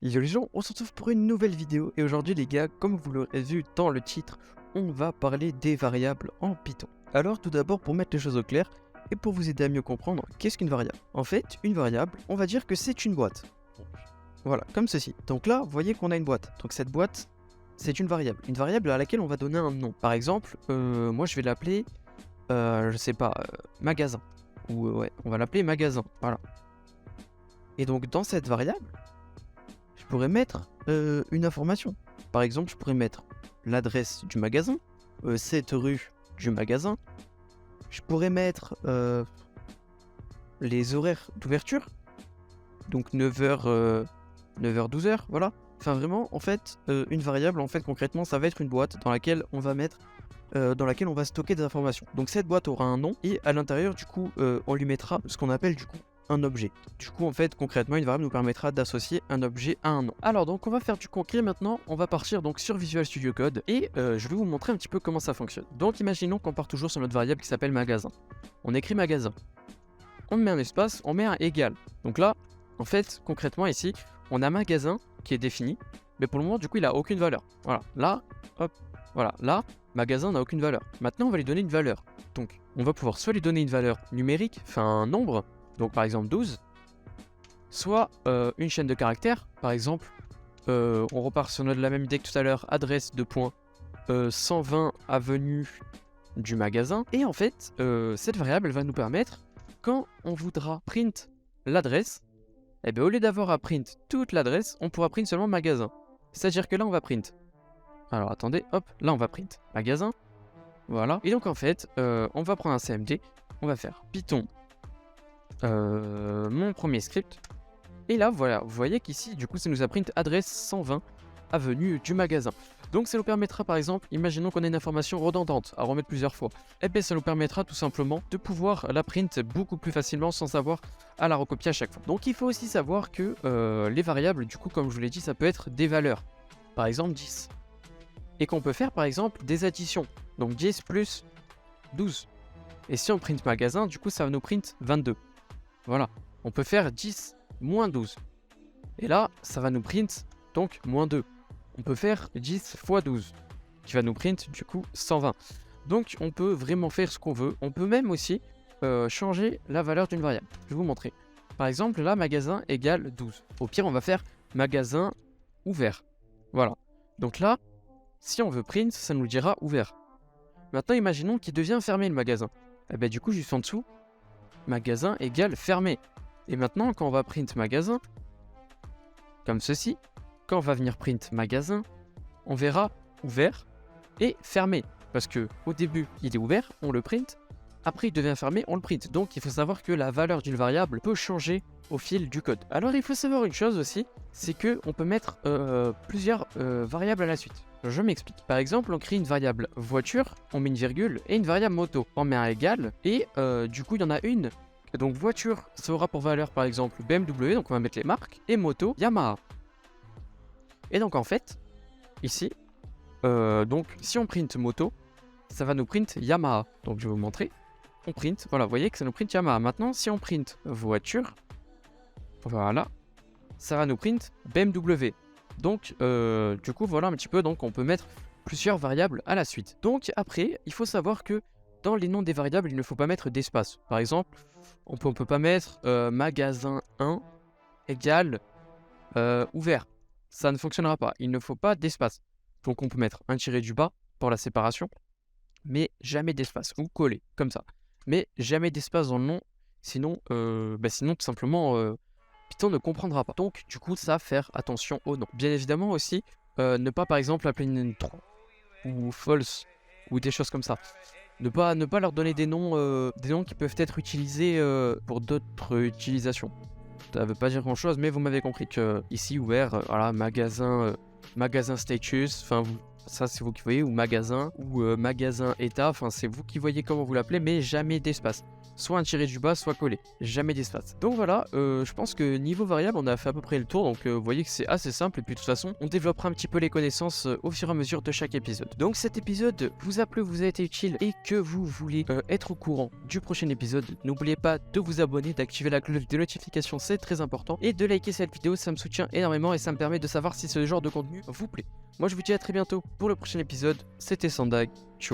Yo les gens, on se retrouve pour une nouvelle vidéo et aujourd'hui les gars, comme vous l'aurez vu dans le titre, on va parler des variables en Python. Alors tout d'abord pour mettre les choses au clair et pour vous aider à mieux comprendre, qu'est-ce qu'une variable? En fait, une variable, on va dire que c'est une boîte. Voilà, comme ceci. Donc là, vous voyez qu'on a une boîte. Donc cette boîte, c'est une variable à laquelle on va donner un nom. Par exemple, moi je vais l'appeler, je sais pas, magasin. Ou ouais, on va l'appeler magasin, voilà. Et donc dans cette variable, je pourrais mettre une information. Par exemple, je pourrais mettre l'adresse du magasin, cette rue du magasin. Je pourrais mettre les horaires d'ouverture, donc 9h, 9h, 12h, voilà. Enfin vraiment, en fait, une variable, en fait, concrètement, ça va être une boîte dans laquelle on va mettre, dans laquelle on va stocker des informations. Donc cette boîte aura un nom et à l'intérieur, du coup, on lui mettra ce qu'on appelle du coup un objet. Du coup, en fait, concrètement, une variable nous permettra d'associer un objet à un nom. Alors, donc, on va faire du concret maintenant. On va partir donc sur Visual Studio Code et je vais vous montrer un petit peu comment ça fonctionne. Donc, imaginons qu'on part toujours sur notre variable qui s'appelle magasin. On écrit magasin. On met un espace, on met un égal. Donc là, en fait, concrètement ici, on a magasin qui est défini, mais pour le moment, du coup, il a aucune valeur. Voilà. Là, hop, voilà. Là, magasin n'a aucune valeur. Maintenant, on va lui donner une valeur. Donc, on va pouvoir soit lui donner une valeur numérique, enfin un nombre. Donc par exemple 12, soit une chaîne de caractères, par exemple, on repart sur la même idée que tout à l'heure, adresse de point 120 avenue du magasin, et en fait, cette variable elle va nous permettre, quand on voudra print l'adresse, eh bien, au lieu d'avoir à print toute l'adresse, on pourra print seulement magasin. C'est-à-dire que là on va print, alors attendez, hop, là on va print magasin, voilà, et donc en fait, on va prendre un CMD, on va faire Python mon premier script. Et là, voilà, vous voyez qu'ici, du coup, ça nous a print adresse 120 avenue du magasin. Donc ça nous permettra, par exemple, imaginons qu'on ait une information redondante à remettre plusieurs fois. Et bien ça nous permettra tout simplement de pouvoir la print beaucoup plus facilement sans avoir à la recopier à chaque fois. Donc il faut aussi savoir que les variables, du coup, comme je vous l'ai dit, ça peut être des valeurs. Par exemple 10. Et qu'on peut faire, par exemple, des additions. Donc 10 plus 12. Et si on print magasin, du coup, ça va nous print 22. Voilà, on peut faire 10 moins 12. Et là, ça va nous print donc moins 2. On peut faire 10 fois 12, qui va nous print du coup 120. Donc on peut vraiment faire ce qu'on veut. On peut même aussi changer la valeur d'une variable. Je vais vous montrer. Par exemple, là, magasin égale 12. Au pire, on va faire magasin ouvert. Voilà. Donc là, si on veut print, ça nous dira ouvert. Maintenant, imaginons qu'il devient fermé le magasin. Et bien du coup, juste en dessous, magasin égale fermé. Et maintenant, quand on va print magasin, comme ceci, quand on va venir print magasin, on verra ouvert et fermé. Parce que au début, il est ouvert, on le print. Après, il devient fermé, on le print. Donc, il faut savoir que la valeur d'une variable peut changer au fil du code. Alors, il faut savoir une chose aussi, c'est que on peut mettre plusieurs variables à la suite. Je m'explique. Par exemple, on crée une variable voiture, on met une virgule, et une variable moto. On met un égal, et du coup, il y en a une. Donc voiture, ça aura pour valeur par exemple BMW, donc on va mettre les marques, et moto, Yamaha. Et donc en fait, ici, donc si on print moto, ça va nous print Yamaha. Donc je vais vous montrer. On print, voilà, vous voyez que ça nous print Yamaha. Maintenant, si on print voiture, voilà, ça va nous print BMW. Donc, du coup, voilà un petit peu, donc on peut mettre plusieurs variables à la suite. Donc après, il faut savoir que dans les noms des variables, il ne faut pas mettre d'espace. Par exemple, on peut pas mettre magasin 1 égale ouvert. Ça ne fonctionnera pas. Il ne faut pas d'espace. Donc on peut mettre un tiré du bas pour la séparation, mais jamais d'espace. Ou coller, comme ça. Mais jamais d'espace dans le nom, sinon, sinon tout simplement, Python ne comprendra pas. Donc du coup, ça, faire attention au nom. Bien évidemment aussi, ne pas par exemple appeler une 3 ou false ou des choses comme ça. Ne pas leur donner des noms qui peuvent être utilisés pour d'autres utilisations. Ça veut pas dire grand chose, mais vous m'avez compris que ici ouvert, voilà, magasin status, enfin ça c'est vous qui voyez, ou magasin état, enfin c'est vous qui voyez comment vous l'appelez, mais jamais d'espace. soit un tiré du bas, soit collé, jamais d'espace. Donc voilà, je pense que niveau variable, on a fait à peu près le tour, donc vous voyez que c'est assez simple, et puis de toute façon, on développera un petit peu les connaissances au fur et à mesure de chaque épisode. Donc cet épisode vous a plu, vous a été utile, et que vous voulez être au courant du prochain épisode, n'oubliez pas de vous abonner, d'activer la cloche de notification, c'est très important, et de liker cette vidéo, ça me soutient énormément, et ça me permet de savoir si ce genre de contenu vous plaît. Moi je vous dis à très bientôt pour le prochain épisode, c'était Sandag, ciao.